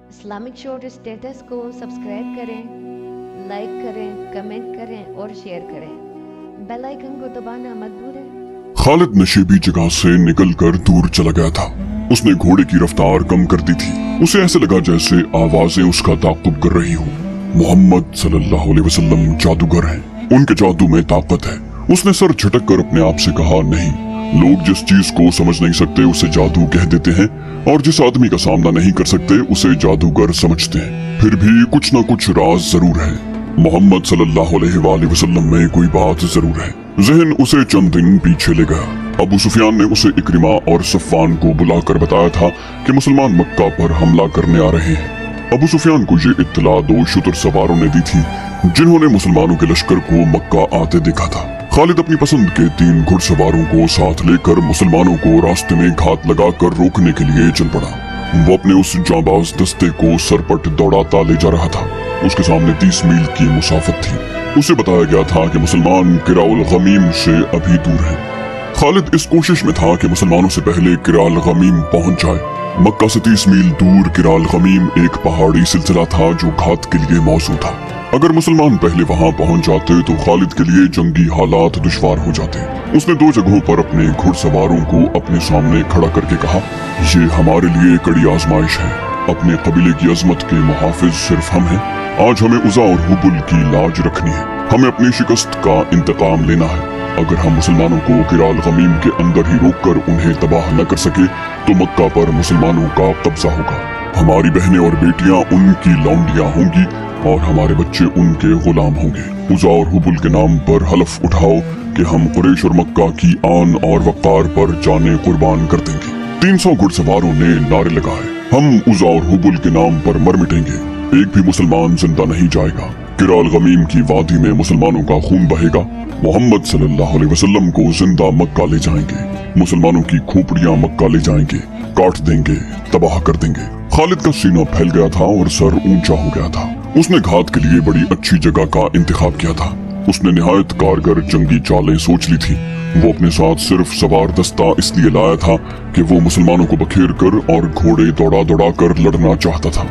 Islamic short status کو subscribe کریں، like کریں، کمنٹ کریں اور شیئر کریں۔ بیل آئیکن کو دبانا مت بھولیں۔ خالد نشیبی جگہ سے نکل کر دور چلا گیا تھا۔ اس نے گھوڑے کی رفتار کم کر دی تھی۔ اسے ایسے لگا جیسے آوازیں اس کا تعاقب کر رہی ہوں۔ محمد صلی اللہ علیہ وسلم جادوگر ہیں، ان کے جادو میں طاقت ہے۔ اس نے سر جھٹک کر اپنے آپ سے کہا، نہیں، لوگ جس چیز کو سمجھ نہیں سکتے اسے جادو کہہ دیتے ہیں، اور جس آدمی کا سامنا نہیں کر سکتے اسے جادوگر سمجھتے ہیں۔ پھر بھی کچھ نہ کچھ راز ضرور ہے۔ محمد صلی اللہ علیہ وآلہ وسلم میں کوئی بات ضرور ہے۔ ذہن اسے چند دن پیچھے لے گیا۔ ابو سفیان نے اسے اکرمہ اور صفوان کو بلا کر بتایا تھا کہ مسلمان مکہ پر حملہ کرنے آ رہے ہیں۔ ابو سفیان کو یہ اطلاع 2 شتر سواروں نے دی تھی جنہوں نے مسلمانوں کے لشکر کو مکہ آتے دیکھا تھا۔ خالد اپنی پسند کے 3 گھڑ سواروں کو ساتھ لے کر مسلمانوں کو راستے میں گھات لگا کر روکنے کے لیے چل پڑا۔ وہ اپنے اس جانباز دستے کو سرپٹ دوڑاتا لے جا رہا تھا۔ اس کے سامنے 30 میل کی مسافت تھی۔ اسے بتایا گیا تھا کہ مسلمان قرع الغمیم سے ابھی دور ہیں۔ خالد اس کوشش میں تھا کہ مسلمانوں سے پہلے قرع الغمیم پہنچ جائے۔ مکہ سے 30 میل دور قرع الغمیم ایک پہاڑی سلسلہ تھا جو گھات کے لیے موزوں تھا۔ اگر مسلمان پہلے وہاں پہنچ جاتے تو خالد کے لیے جنگی حالات دشوار ہو جاتے۔ اس نے 2 جگہوں پر اپنے گھڑ سواروں کو اپنے سامنے کھڑا کر کے کہا، یہ ہمارے لیے کڑی آزمائش ہے۔ اپنے قبیلے کی عظمت کے محافظ صرف ہم ہیں۔ آج ہمیں عزا اور حبل کی لاج رکھنی ہے۔ ہمیں اپنی شکست کا انتقام لینا ہے۔ اگر ہم مسلمانوں کو قرع الغمیم کے اندر ہی روک کر انہیں تباہ نہ کر سکے تو مکہ پر مسلمانوں کا قبضہ ہوگا۔ ہماری بہنیں اور بیٹیاں ان کی لونڈیاں ہوں گی اور ہمارے بچے ان کے غلام ہوں گے۔ عزا اور حبل کے نام پر حلف اٹھاؤ کہ ہم قریش اور مکہ کی آن اور وقار پر جانیں قربان کر دیں گے۔ 300 گھڑ سواروں نے نعرے لگائے، ہم عزا اور حبل کے نام پر مر مٹیں گے، ایک بھی مسلمان زندہ نہیں جائے گا۔ قرع الغمیم کی وادی میں مسلمانوں کا خون بہے گا۔ محمد صلی اللہ علیہ وسلم کو زندہ مکہ لے جائیں گے۔ مسلمانوں کی کھوپڑیاں مکہ لے جائیں گے، کاٹ دیں گے، تباہ کر دیں گے۔ خالد کا سینہ پھیل گیا تھا اور سر اونچا ہو گیا تھا۔ اس نے گھات کے لیے بڑی اچھی جگہ کا انتخاب کیا تھا۔ اس نے نہایت کارگر جنگی چالیں سوچ لی تھی۔ وہ اپنے ساتھ صرف سوار دستہ اس لیے لایا تھا کہ وہ مسلمانوں کو بکھیر کر اور گھوڑے دوڑا دوڑا کر لڑنا چاہتا تھا۔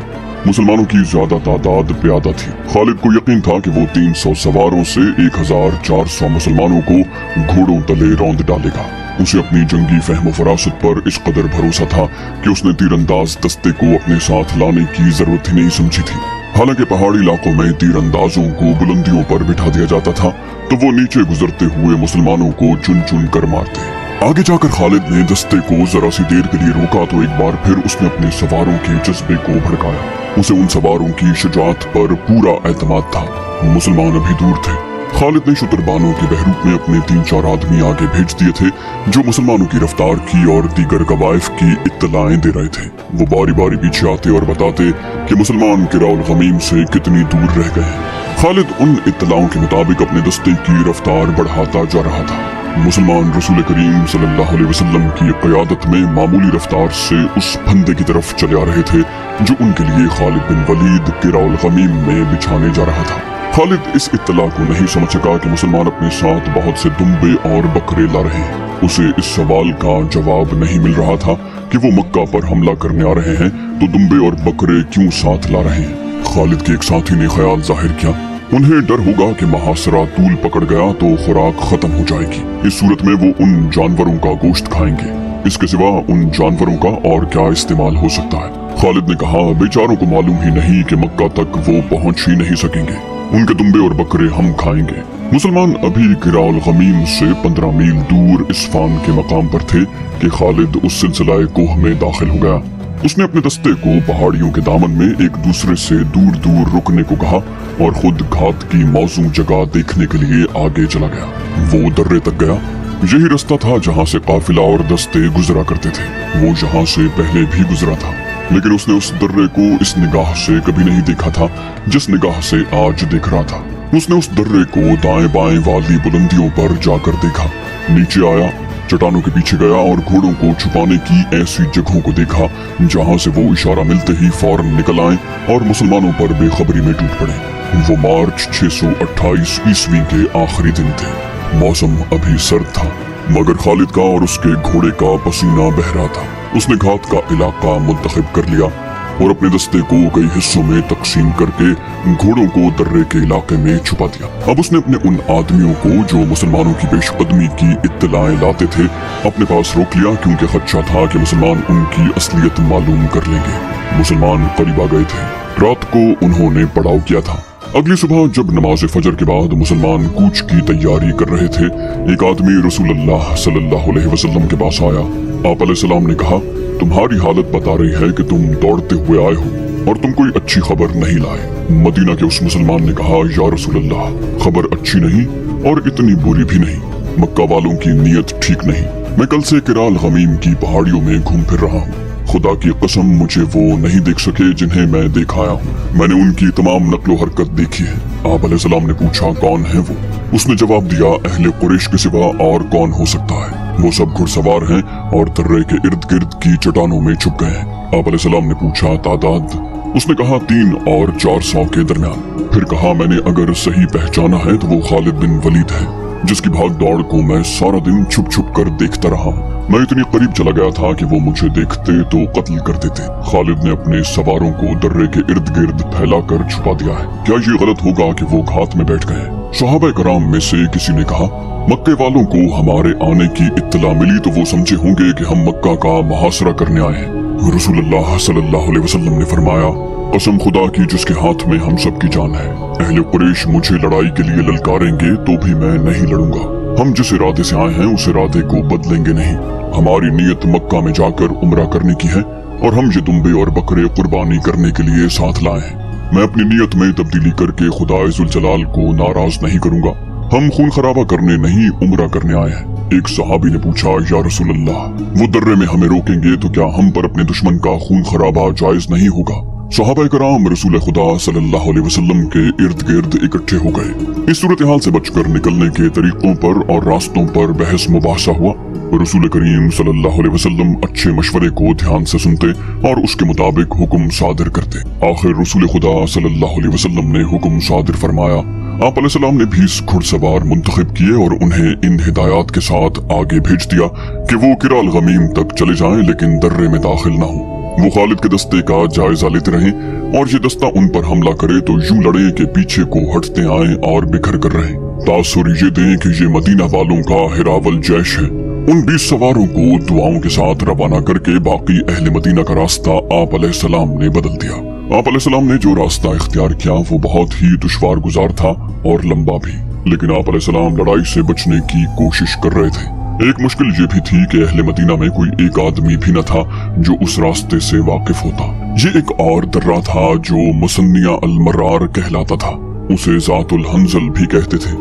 مسلمانوں کی زیادہ تعداد پیادہ تھی۔ خالد کو یقین تھا کہ وہ 300 سواروں سے 1400 مسلمانوں کو گھوڑوں تلے روند ڈالے گا۔ اسے اپنی جنگی فہم و فراست پر اس قدر بھروسہ تھا کہ اس نے تیر انداز دستے کو اپنے ساتھ لانے کی ضرورت ہی نہیں سمجھی تھی۔ حالانکہ پہاڑی علاقوں میں تیر اندازوں کو بلندیوں پر بٹھا دیا جاتا تھا تو وہ نیچے گزرتے ہوئے مسلمانوں کو چن چن کر مارتے۔ آگے جا کر خالد نے دستے کو ذرا سی دیر کے لیے روکا تو ایک بار پھر اس نے اپنے سواروں کے جذبے کو بھڑکایا۔ اسے ان سواروں کی شجاعت پر پورا اعتماد تھا۔ مسلمان ابھی دور تھے۔ خالد نے شتربانوں کے بحروپ میں اپنے 3-4 آدمی آگے بھیج دیے تھے جو مسلمانوں کی رفتار کی اور دیگر قوائف کی اطلاعیں دے رہے تھے۔ وہ باری باری پیچھے آتے اور بتاتے کہ مسلمان قرع الغمیم سے کتنی دور رہ گئے ہیں۔ خالد ان اطلاعوں کے مطابق اپنے دستے کی رفتار بڑھاتا جا رہا تھا۔ مسلمان رسول کریم صلی اللہ علیہ وسلم کی قیادت میں معمولی رفتار سے اس پھندے کی طرف چلے آ رہے تھے جو ان کے لیے خالد بن ولید قرع الغمیم میں بچھانے جا رہا تھا۔ خالد اس اطلاع کو نہیں سمجھ سکا کہ مسلمان اپنے ساتھ بہت سے دمبے اور بکرے لا رہے ہیں۔ اسے اس سوال کا جواب نہیں مل رہا تھا کہ وہ مکہ پر حملہ کرنے آ رہے ہیں تو دمبے اور بکرے کیوں ساتھ لا رہے ہیں۔ خالد کے ایک ساتھی نے خیال ظاہر کیا، انہیں ڈر ہوگا کہ محاصرہ طول پکڑ گیا تو خوراک ختم ہو جائے گی۔ اس صورت میں وہ ان جانوروں کا گوشت کھائیں گے۔ اس کے سوا ان جانوروں کا اور کیا استعمال ہو سکتا ہے؟ خالد نے کہا، بیچاروں کو معلوم ہی نہیں کہ مکہ تک وہ پہنچ ہی نہیں سکیں گے۔ ان کے دمبے اور بکرے ہم کھائیں گے۔ مسلمان ابھی قرع الغمیم سے 15 میل دور اسفان کے مقام پر تھے کہ خالد اس سلسلہ کوہ میں داخل ہو گیا۔ اس نے اپنے دستے کو پہاڑیوں کے دامن میں ایک دوسرے سے دور دور رکنے کو کہا اور خود گھات کی موزوں جگہ دیکھنے کے لیے آگے چلا گیا۔ وہ درے تک گیا۔ یہی رستہ تھا جہاں سے قافلہ اور دستے گزرا کرتے تھے۔ وہ یہاں سے پہلے بھی گزرا تھا لیکن اس نے اس درے کو اس نگاہ سے کبھی نہیں دیکھا تھا جس نگاہ سے آج دیکھ رہا تھا۔ اس نے اس درے کو دائیں بائیں والی بلندیوں پر جا کر دیکھا، نیچے آیا، چٹانوں کے پیچھے گیا اور گھوڑوں کو چھپانے کی ایسی جگہوں کو دیکھا جہاں سے وہ اشارہ ملتے ہی فوراً نکل آئیں اور مسلمانوں پر بے خبری میں ٹوٹ پڑے۔ وہ مارچ 628 عیسوی کے آخری دن تھے۔ موسم ابھی سرد تھا مگر خالد کا اور اس کے گھوڑے کا پسینہ بہ رہا تھا۔ اس نے گھات کا علاقہ منتخب کر لیا۔ और अपने दस्ते को कई हिस्सों में तकसीम करके घोड़ों को दर्रे के इलाके में छुपा दिया। अब उसने अपने उन आदमियों को जो मुसलमानों की पेशकदमी की इत्तलाएं लाते थे अपने पास रोक लिया, क्योंकि खदशा था कि मुसलमान उनकी असलियत मालूम कर लेंगे। मुसलमान करीब आ गए थे। रात को उन्होंने पड़ाव किया था। अगली सुबह जब नमाज फजर के बाद मुसलमान कूच की तैयारी कर रहे थे, एक आदमी रसूलुल्लाह सल्लल्लाहु अलैहि वसल्लम के पास आया। आप अलैहिस्सलाम ने कहा, तुम्हारी हालत बता रही है कि तुम दौड़ते हुए आए हो और तुम कोई अच्छी खबर नहीं लाए। मदीना के उस मुसलमान ने कहा, या रसूलल्लाह, खबर अच्छी नहीं और इतनी बुरी भी नहीं। मक्का वालों की नीयत ठीक नहीं। मैं कल से किराल गमीम की पहाड़ियों में घूम फिर रहा हूँ। खुदा की कसम मुझे वो नहीं देख सके जिन्हें मैं देख आया हूँ। मैंने उनकी तमाम नक्लो हरकत देखी है। आप अलैहिस्सलाम ने पूछा, कौन है वो? उसने जवाब दिया, अहले कुरैश के सिवा और कौन हो सकता है। वो सब घुड़सवार हैं और दर्रे के इर्द गिर्द की चट्टानों में छुप गए हैं। आप अलैहिस्सलाम ने पूछा, तादाद? उसने कहा, 3 और 400 के दरमियान। फिर कहा, मैंने अगर सही पहचाना है तो वो खालिद बिन वलीद है, जिसकी भाग दौड़ को मैं सारा दिन छुप छुप कर देखता रहा हूँ। मैं इतनी करीब चला गया था कि वो मुझे देखते तो कत्ल कर देते। खालिद ने अपने सवारों को दर्रे के इर्द गिर्द फैलाकर छुपा दिया है। क्या ये गलत होगा कि वो घात में बैठ गए? सहाबा कराम में से किसी ने कहा, मक्के वालों को हमारे आने की इत्तला मिली तो वो समझे होंगे कि हम मक्का का मुहासरा करने आए हैं। रसूलुल्लाह सल्लल्लाहु अलैहि वसल्लम ने फरमाया, कसम खुदा की जिसके हाथ में हम सब की जान है, अहले कुरैश मुझे लड़ाई के लिए ललकारेंगे तो भी मैं नहीं लड़ूंगा। हम जिस इरादे से आए हैं उस इरादे को बदलेंगे नहीं। हमारी नीयत मक्का में जाकर उम्रा करने की है और हम ये दुम्बे और बकरे कुर्बानी करने के लिए साथ लाए हैं। मैं अपनी नीयत में तब्दीली करके खुदा इज़्ज़ुल जलाल को नाराज नहीं करूंगा। हम खून खराबा करने नहीं उम्रा करने आए हैं। एक सहाबी ने पूछा, या रसूलल्लाह, वो दर्रे में हमें रोकेंगे तो क्या हम पर अपने दुश्मन का खून खराबा जायज नहीं होगा? सहाबा कराम रसूल खुदा सल्लल्लाहु अलैहि वसल्लम के इर्द गिर्द इकट्ठे हो गए। इस सूरत हाल से बचकर निकलने के तरीकों पर और रास्तों पर बहस मुबाहसा हुआ। रसूल करीम सल्लल्लाहु अलैहि वसल्लम अच्छे मशवरे को ध्यान से सुनते और उसके मुताबिक हुक्म सादिर करते। आखिर रसूल खुदा सल्लल्लाहु अलैहि वसल्लम ने हुक्म सादिर फरमाया। आप अलैहिस्सलाम ने 20 घुड़सवार मुंतखब किए और उन्हें इन हिदायत के साथ आगे भेज दिया कि वो किराल गमीम तक चले जाएं, लेकिन दर्रे में दाखिल न हो। वो खालिद के दस्ते का जायजा लेते रहें और ये दस्ता उन पर हमला करे तो यूं लड़े कि पीछे को हटते आए और बिखर कर रहें। तासुर ये दें कि ये मदीना वालों का हिरावल जैश है। उन 20 सवारों को दुआओं के साथ रवाना करके बाकी अहले मदीना का रास्ता आप अलैहिस्सलाम ने बदल दिया। आप अलैहिस्सलाम ने जो रास्ता इख्तियार किया वो बहुत ही दुश्वार गुजार था और लंबा भी, लेकिन आप अलैहिस्सलाम लड़ाई से बचने की कोशिश कर रहे थे। एक मुश्किल ये भी थी कि अहले मदीना में कोई एक आदमी भी न था जो उस रास्ते से वाकिफ होता। ये एक और दर्रा था जो मुसन्निया अल मर्रार कहलाता था। उसे ज़ातुल हंजल भी कहते थे।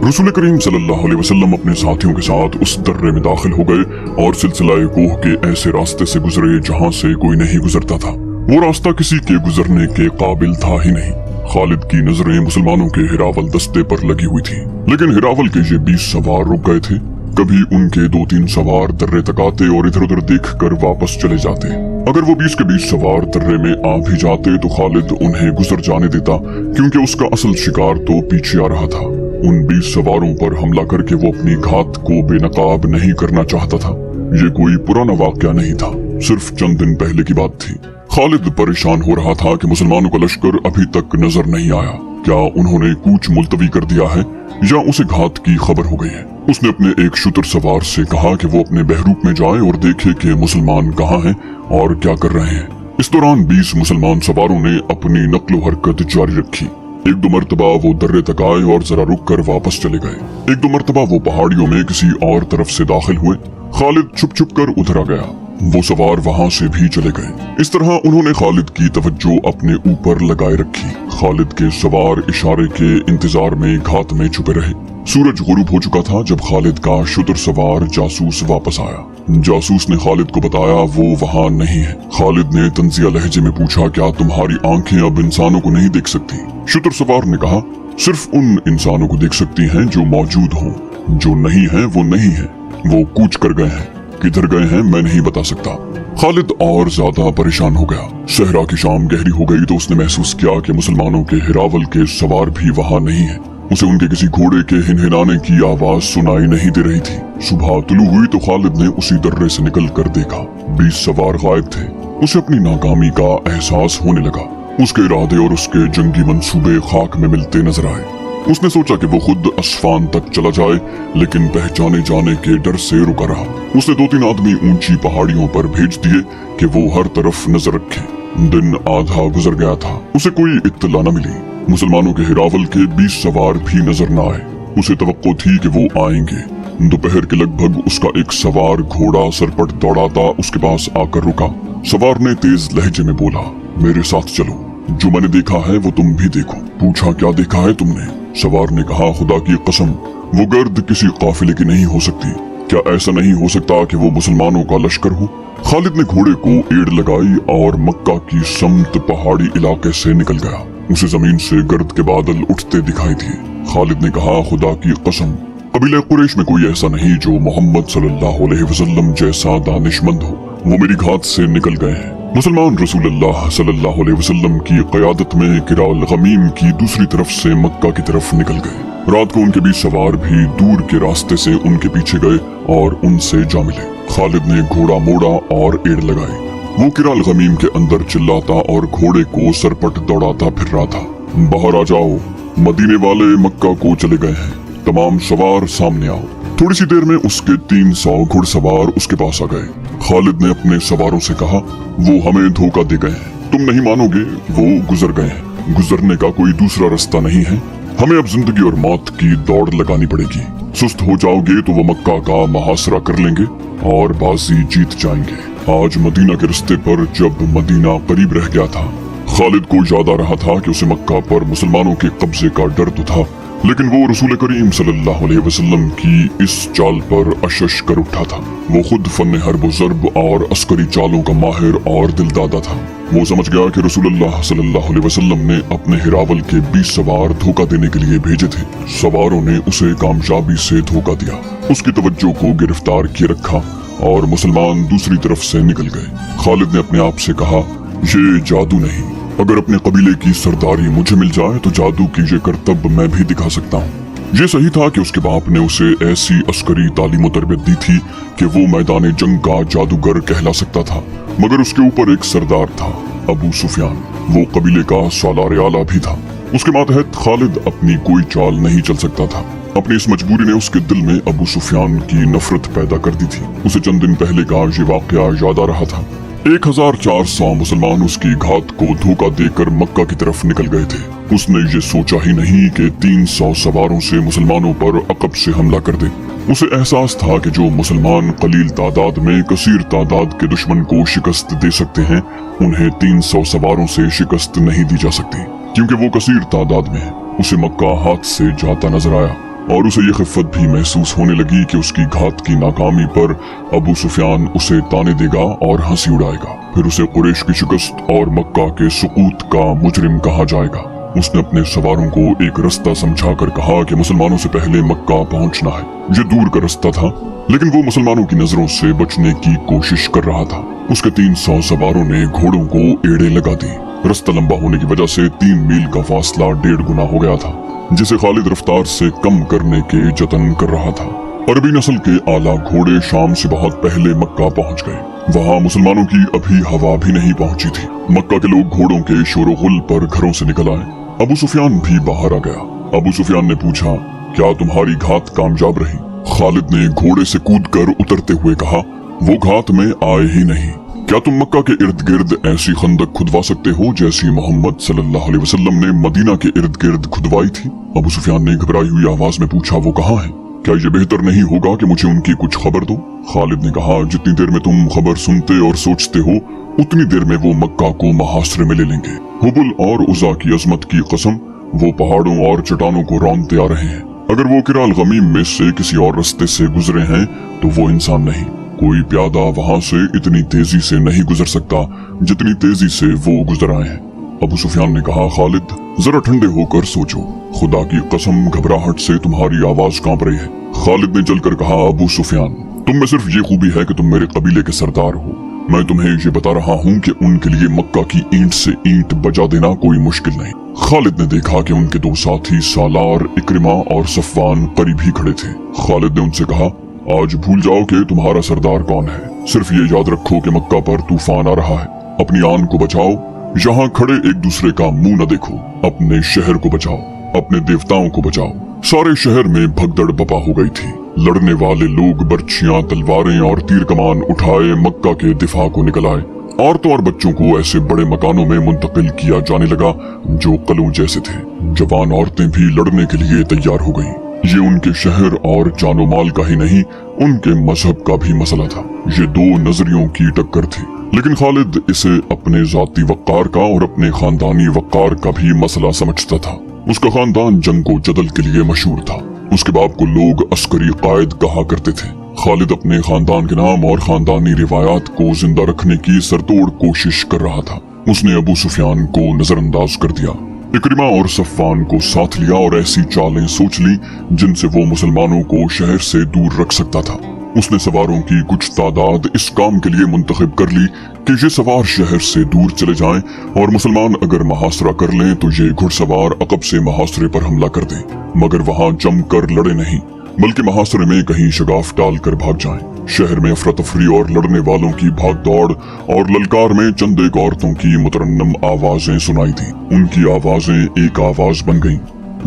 रसूल करीम सल्लल्लाहु अलैहि वसल्लम अपने साथियों के साथ उस दर्रे में दाखिल हो गए और सिलसिला कोह के ऐसे रास्ते से गुजरे जहाँ से कोई नहीं गुजरता था। वो रास्ता किसी के गुजरने के काबिल था ही नहीं। खालिद की नजरें मुसलमानों के हिरावल दस्ते पर लगी हुई थी, लेकिन हिरावल के ये 20 सवार रुक गए थे। कभी उनके 2-3 सवार दर्रे तक आते और इधर उधर देखकर वापस चले जाते। अगर वो 20 के 20 सवार दर्रे में आ भी जाते तो खालिद उन्हें गुजर जाने देता, क्योंकि उसका असल शिकार तो पीछे आ रहा था। उन 20 सवारों पर हमला करके वो अपनी घात को बेनकाब नहीं करना चाहता था। ये कोई पुराना वाकया नहीं था, सिर्फ चंद दिन पहले की बात थी। खालिद परेशान हो रहा था कि मुसलमानों का लश्कर अभी तक नजर नहीं आया। क्या उन्होंने कूच मुलतवी कर दिया है या उसे घात की खबर हो गई है? उसने अपने एक शुतर सवार से कहा कि वो अपने बहरूप में जाए और देखे कि मुसलमान कहाँ हैं और क्या कर रहे हैं। इस दौरान 20 मुसलमान सवारों ने अपनी नक्लो हरकत जारी रखी। एक दो मरतबा वो दर्रे तक आए और जरा रुक कर वापस चले गए। एक दो मरतबा वो पहाड़ियों में किसी और तरफ से दाखिल हुए। खालिद छुप छुप कर उधर आ गया। वो सवार वहाँ से भी चले गए। इस तरह उन्होंने खालिद की तवज्जो अपने ऊपर लगाए रखी। खालिद के सवार इशारे के इंतजार में घात में छुपे रहे। सूरज गुरूब हो चुका था जब खालिद का शुतर सवार जासूस वापस आया। जासूस ने खालिद को बताया वो वहाँ नहीं है। खालिद ने तंजिया लहजे में पूछा, क्या तुम्हारी आंखें अब इंसानों को नहीं देख सकती? शुतर सवार ने कहा, सिर्फ उन इंसानों को देख सकती हैं जो मौजूद हों, जो नहीं है वो नहीं है। वो कूच कर गए हैं, किधर गए हैं मैं नहीं बता सकता। खालिद और ज्यादा परेशान हो गया। सहरा की शाम गहरी हो गई तो उसने महसूस किया कि मुसलमानों के हिरावल के सवार भी वहाँ नहीं है। उसे उनके किसी घोड़े के हिनहिनाने की आवाज सुनाई नहीं दे रही थी। सुबह तुलू हुई तो खालिद ने उसी दर्रे से निकल कर देखा। 20 सवार गायब थे। उसे अपनी नाकामी का एहसास होने लगा। उसके इरादे और उसके जंगी मंसूबे खाक में मिलते नजर आए। उसने सोचा कि वो खुद अस्फान तक चला जाए, लेकिन पहचाने जाने के डर से रुका रहा। उसने 2-3 आदमी ऊंची पहाड़ियों पर भेज दिए कि वो हर तरफ नजर रखें। दिन आधा गुजर गया था, उसे कोई इत्तला न मिली। मुसलमानों के हिरावल के 20 सवार भी नजर न आए। उसे तवक्को थी कि वो आएंगे। दोपहर के लगभग उसका एक सवार घोड़ा सरपट दौड़ाता उसके पास आकर रुका। सवार ने तेज लहजे में बोला, मेरे साथ चलो, जो मैंने देखा है वो तुम भी देखो। पूछा, क्या देखा है तुमने? सवार ने कहा, खुदा की कसम, वो गर्द किसी काफिले की नहीं हो सकती। क्या ऐसा नहीं हो सकता कि वो मुसलमानों का लश्कर हो? खालिद ने घोड़े को एड़ लगाई और मक्का की समत पहाड़ी इलाके से निकल गया। उसे जमीन से गर्द के बादल उठते दिखाई दिए। खालिद ने कहा, खुदा की कसम, कबीले कुरैश में कोई ऐसा नहीं जो मोहम्मद सल्लल्लाहु अलैहि वसल्लम जैसा दानिशमंद हो। वो मेरी घात से निकल गए हैं। मुसलमान रसूलुल्लाह सल्लल्लाहु अलैहि वसल्लम की क़यादत में किराल गमीम की दूसरी तरफ से मक्का की तरफ निकल गए। रात को उनके 20 सवार भी दूर के रास्ते से उनके पीछे गए और उनसे जा मिले। खालिद ने घोड़ा मोड़ा और एड़ लगाई। वो किराल गमीम के अंदर चिल्लाता और घोड़े को सरपट दौड़ाता फिर रहा था, बाहर आ जाओ, मदीने वाले मक्का को चले गए हैं, तमाम सवार सामने आओ। थोड़ी सी देर में उसके 300 घुड़सवार उसके पास आ गए। खालिद ने अपने सवारों से कहा, वो हमें धोखा दे गए हैं, तुम नहीं मानोगे, वो गुजर गए हैं। गुजरने का कोई दूसरा रास्ता नहीं है। हमें अब जिंदगी और मौत की दौड़ लगानी पड़ेगी। सुस्त हो जाओगे तो वो मक्का का मुहासरा कर लेंगे और बाजी जीत जाएंगे। आज मदीना के रास्ते पर जब मदीना करीब रह गया था, खालिद को याद आ रहा था कि उसे मक्का पर मुसलमानों के कब्जे का डर तो था, लेकिन वो रसूल करीम सल्लल्लाहु अलैहि वसल्लम की इस चाल पर अशश कर उठा था। वो खुद फन हर्ब ज़र्ब और अस्करी चालों का माहिर और दिलदादा था। वो समझ गया कि रसूलुल्लाह सल्लल्लाहु अलैहि वसल्लम ने अपने हिरावल के 20 सवार धोखा देने के लिए भेजे थे। सवारों ने उसे कामयाबी से धोखा दिया, उसकी तवज्जो को गिरफ्तार किए रखा और मुसलमान दूसरी तरफ से निकल गए। खालिद ने अपने आप से कहा, ये जादू नहीं, अगर अपने कबीले की सरदारी मुझे मिल जाए तो जादू की ये करतब मैं भी दिखा सकता हूँ। ये सही था कि उसके बाप ने उसे ऐसी अस्करी तालीम और तरबियत दी थी कि वो मैदान जंग का जादूगर कहला सकता था, मगर उसके ऊपर एक सरदार था, अबू सुफियान। वो कबीले का सालार आला भी था। उसके मातहत खालिद अपनी कोई चाल नहीं चल सकता था। अपनी इस मजबूरी ने उसके दिल में अबू सुफियान की नफरत पैदा कर दी थी। उसे चंद दिन पहले का ये वाकया याद आ रहा था। 1400 मुसलमान उसकी घात को धोखा देकर मक्का की तरफ निकल गए थे। उसने ये सोचा ही नहीं कि 300 सवारों से मुसलमानों पर अकब से हमला कर दे। उसे एहसास था कि जो मुसलमान कलील तादाद में कसीर तादाद के दुश्मन को शिकस्त दे सकते हैं, उन्हें 300 सवारों से शिकस्त नहीं दी जा सकती, क्योंकि वो कसीर तादाद में है। उसे मक्का हाथ से जाता नजर आया और उसे ये खिफ़त भी महसूस होने लगी कि उसकी घात की नाकामी पर अबू सुफियान उसे ताने देगा और हंसी उड़ाएगा। फिर उसे कुरैश की शिकस्त और मक्का के सुकूत का मुजरिम कहा जाएगा। उसने अपने सवारों को एक रास्ता समझाकर कहा कि मुसलमानों से पहले मक्का पहुंचना है। ये दूर का रास्ता था, लेकिन वो मुसलमानों की नजरों से बचने की कोशिश कर रहा था। उसके 300 सवारों ने घोड़ों को एड़े लगा दी। रास्ता लंबा होने की वजह से 3 मील का फासला 1.5 गुना हो गया था, जिसे खालिद रफ्तार से कम करने के जतन कर रहा था। अरबी नस्ल के आला घोड़े शाम से बहुत पहले मक्का पहुंच गए। वहां मुसलमानों की अभी हवा भी नहीं पहुंची थी। मक्का के लोग घोड़ों के शोरगुल पर घरों से निकल आए। अबू सुफियान भी बाहर आ गया। अबू सुफियान ने पूछा, क्या तुम्हारी घात कामयाब रही? खालिद ने घोड़े से कूदकर उतरते हुए कहा, वो घात में आए ही नहीं। क्या तुम मक्का के इर्द गिर्द ऐसी खंदक खुदवा सकते हो जैसी मोहम्मद सल्लल्लाहु अलैहि वसल्लम ने मदीना के इर्द गिर्द खुदवाई थी? अबू सुफियान ने घबराई हुई आवाज में पूछा, वो कहाँ है? क्या ये बेहतर नहीं होगा कि मुझे उनकी कुछ खबर दो? खालिद ने कहा, जितनी देर में तुम खबर सुनते और सोचते हो, उतनी देर में वो मक्का को मुहासरे में ले लेंगे। हुबल और उज़ा की अजमत की कसम, वो पहाड़ों और चट्टानों को रौंदते आ रहे हैं। अगर वो किराल गमीम में से किसी और रास्ते से गुजरे हैं तो वो इंसान नहीं। कोई प्यादा वहां से इतनी तेजी से नहीं गुजर सकता जितनी तेजी से वो गुजर आए हैं। अबू सुफियान ने कहा, खालिद जरा ठंडे होकर सोचो, खुदा की कसम घबराहट से तुम्हारी आवाज कांप रही है। खालिद ने जलकर कहा, अबू सुफियान, तुम में सिर्फ ये खूबी है कि तुम मेरे कबीले के सरदार हो। मैं तुम्हें ये बता रहा हूँ कि उनके लिए मक्का की ईंट से ईंट बजा देना कोई मुश्किल नहीं। खालिद ने देखा कि उनके 2 साथी सालार, इक्रिमा और सफवान करीब ही खड़े थे। खालिद ने उनसे कहा, आज भूल जाओ कि तुम्हारा सरदार कौन है, सिर्फ ये याद रखो कि मक्का पर तूफान आ रहा है। अपनी आन को बचाओ, यहाँ खड़े एक दूसरे का मुंह न देखो, अपने शहर को बचाओ, अपने देवताओं को बचाओ। सारे शहर में भगदड़ बपा हो गई थी। लड़ने वाले लोग बर्छियां, तलवारें और तीर कमान उठाए मक्का के दिफा को निकल आए। औरतों और बच्चों को ऐसे बड़े मकानों में मुंतकिल किया जाने लगा जो कलों जैसे थे। जवान औरतें भी लड़ने के लिए तैयार हो गईं। ये उनके शहर और जानो माल का ही नहीं, उनके मजहब का भी मसला था। ये दो नजरियों की टक्कर थी, लेकिन खालिद इसे अपने जाती वक़ार का और अपने खानदानी वक़ार का भी मसला समझता था। उसका खानदान जंगो जदल के लिए मशहूर था। उसके बाप को लोग अस्करी कायद कहा करते थे। खालिद अपने खानदान के नाम और खानदानी रिवायात को जिंदा रखने की सरतोड़ कोशिश कर रहा था। उसने अबू सुफियान को नजरअंदाज कर दिया, इकरिमा और सफ़वान को साथ लिया और ऐसी चालें सोच ली जिनसे वो मुसलमानों को शहर से दूर रख सकता था। उसने सवारों की कुछ तादाद इस काम के लिए मुंतखब कर ली कि ये सवार शहर से दूर चले जाएं और मुसलमान अगर मुहासरा कर लें तो ये घुड़सवार अकब से मुहासरे पर हमला कर दें, मगर वहां जमकर लड़े नहीं बल्कि मुहासरे में कहीं शगाफ डाल कर भाग जाएं। शहर में अफरा तफरी और लड़ने वालों की भाग दौड़ और ललकार में चंद एक औरतों की मुतरन्नम आवाजें सुनाई दी। उनकी आवाजें एक आवाज बन गईं।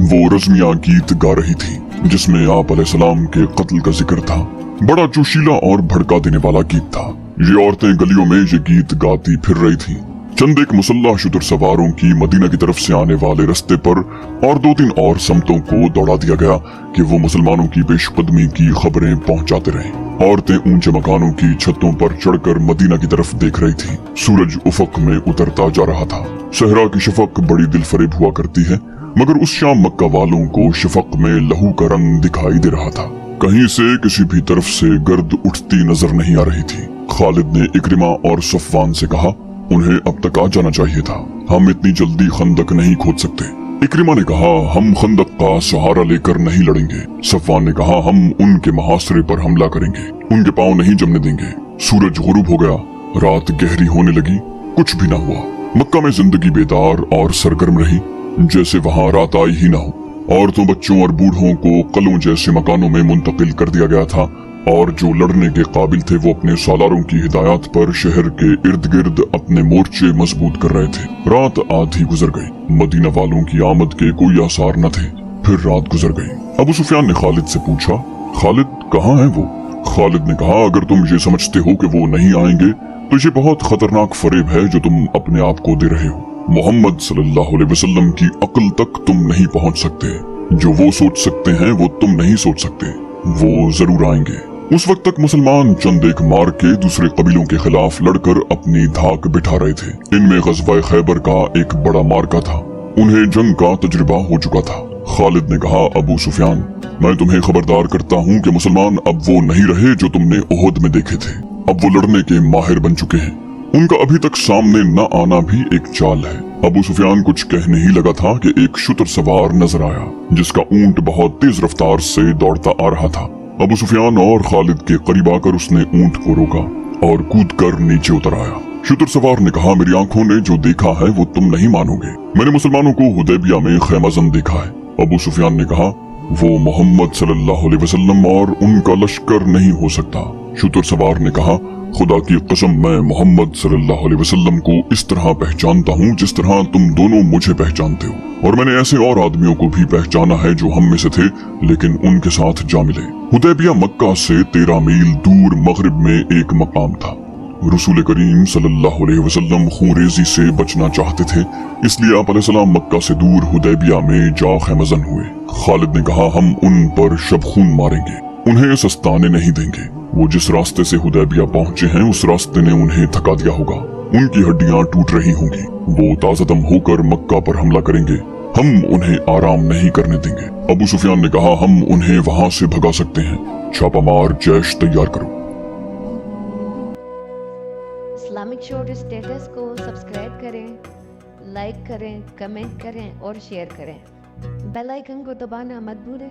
वो रज़मिया गीत गा रही थी जिसमें आप अलैहिस्सलाम के कत्ल का जिक्र था। बड़ा जोशीला और भड़का देने वाला गीत था। ये औरतें गलियों में ये गीत गाती फिर रही थीं। चंद एक मुसल्लह शुतर सवारों की मदीना की तरफ से आने वाले रास्ते पर और 2-3 और समतों को दौड़ा दिया गया कि वो मुसलमानों की पेशकदमी की खबरें पहुंचाते रहें। औरतें ऊंचे मकानों की छतों पर चढ़कर मदीना की तरफ देख रही थीं। सूरज उफक में उतरता जा रहा था। सहरा की शफक बड़ी दिलफरेब हुआ करती है, मगर उस शाम मक्का वालों को शफक में लहू का रंग दिखाई दे रहा था। कहीं से किसी भी तरफ से गर्द उठती नजर नहीं आ रही थी। खालिद ने इकरिमा और सफ़वान से कहा, उन्हें अब तक आ जाना चाहिए था, हम इतनी जल्दी खंदक नहीं खोद सकते। इकरिमा ने कहा, हम खंदक का सहारा लेकर नहीं लड़ेंगे। सफ़वान ने कहा, हम उनके मुहासरे पर हमला करेंगे, उनके पांव नहीं जमने देंगे। सूरज गुरूब हो गया, रात गहरी होने लगी, कुछ भी न हुआ। मक्का में जिंदगी बेदार और सरगर्म रही, जैसे वहां रात आई ही न हो। औरतों, बच्चों और बूढ़ों को कलों जैसे मकानों में मुंतकिल कर दिया गया था और जो लड़ने के काबिल थे वो अपने सालारों की हिदायत पर शहर के इर्द गिर्द अपने मोर्चे मजबूत कर रहे थे। रात आधी गुजर गई। मदीना वालों की आमद के कोई आसार न थे। फिर रात गुजर गई। अबू सुफियान ने खालिद से पूछा, खालिद कहाँ है वो? खालिद ने कहा, अगर तुम ये समझते हो कि वो नहीं आएंगे तो ये बहुत खतरनाक फरेब है जो तुम अपने आप को दे रहे हो। मोहम्मद सल्लल्लाहु अलैहि वसल्लम की अक्ल तक तुम नहीं पहुंच सकते। जो वो सोच सकते हैं वो तुम नहीं सोच सकते। वो जरूर आएंगे। उस वक्त तक मुसलमान चंद एक मार के दूसरे कबीलों के खिलाफ लड़कर अपनी धाक बिठा रहे थे। इनमें ग़ज़वा खैबर का एक बड़ा मार्का था। उन्हें जंग का तजुर्बा हो चुका था। खालिद ने कहा, अबू सुफियान, मैं तुम्हें खबरदार करता हूँ कि मुसलमान अब वो नहीं रहे जो तुमने ओहद में देखे थे। अब वो लड़ने के माहिर बन चुके हैं। उनका अभी तक सामने न आना भी एक चाल है। अबू सुफियान कुछ कहने ही लगा था कि एक शुतर सवार नजर आया जिसका ऊंट बहुत तेज रफ्तार से दौड़ता आ रहा था। अबू सुफियान और खालिद के करीब आकर उसने ऊंट को रोका और कूदकर नीचे उतर आया। शुतर सवार ने कहा, मेरी आंखों ने जो देखा है वो तुम नहीं मानोगे। मैंने मुसलमानों को हुदैबिया में खैमजन देखा है। अबू सुफियान ने कहा, वो मोहम्मद सल्लल्लाहु अलैहि वसल्लम और उनका लश्कर नहीं हो सकता। शुतर सवार ने कहा, खुदा की कसम, मैं मोहम्मद सल्लल्लाहु अलैहि वसल्लम को इस तरह पहचानता हूँ जिस तरह तुम दोनों मुझे पहचानते हो। और मैंने ऐसे और आदमियों को भी पहचाना है जो हम में से थे लेकिन उनके साथ जा मिले। हुदैबिया मक्का से 13 मील दूर मगरिब में एक मकाम था। रसूल करीम सल्लल्लाहु अलैहि वसल्लम खूंरेजी से बचना चाहते थे, इसलिए आप अलैहिस्सलाम मक्का से दूर हुदैबिया में जा खैमजन हुए। खालिद ने कहा, हम उन पर शबखून मारेंगे, उन्हें सस्ताने नहीं देंगे। वो जिस रास्ते से हुदैबिया पहुंचे हैं उस रास्ते ने उन्हें थका दिया होगा। उनकी हड्डियां टूट रही होंगी। वो ताज़ादम होकर मक्का पर हमला करेंगे। हम उन्हें आराम नहीं करने देंगे। अबू सुफियान ने कहा, हम उन्हें वहां से भगा सकते हैं। छापामार जैश तैयार करो। इस्लामिक शॉर्ट स्टेटस को सब्सक्राइब करें, लाइक करें, कमेंट करें और शेयर करें। बेल आइकन को दबाना मत भूलें।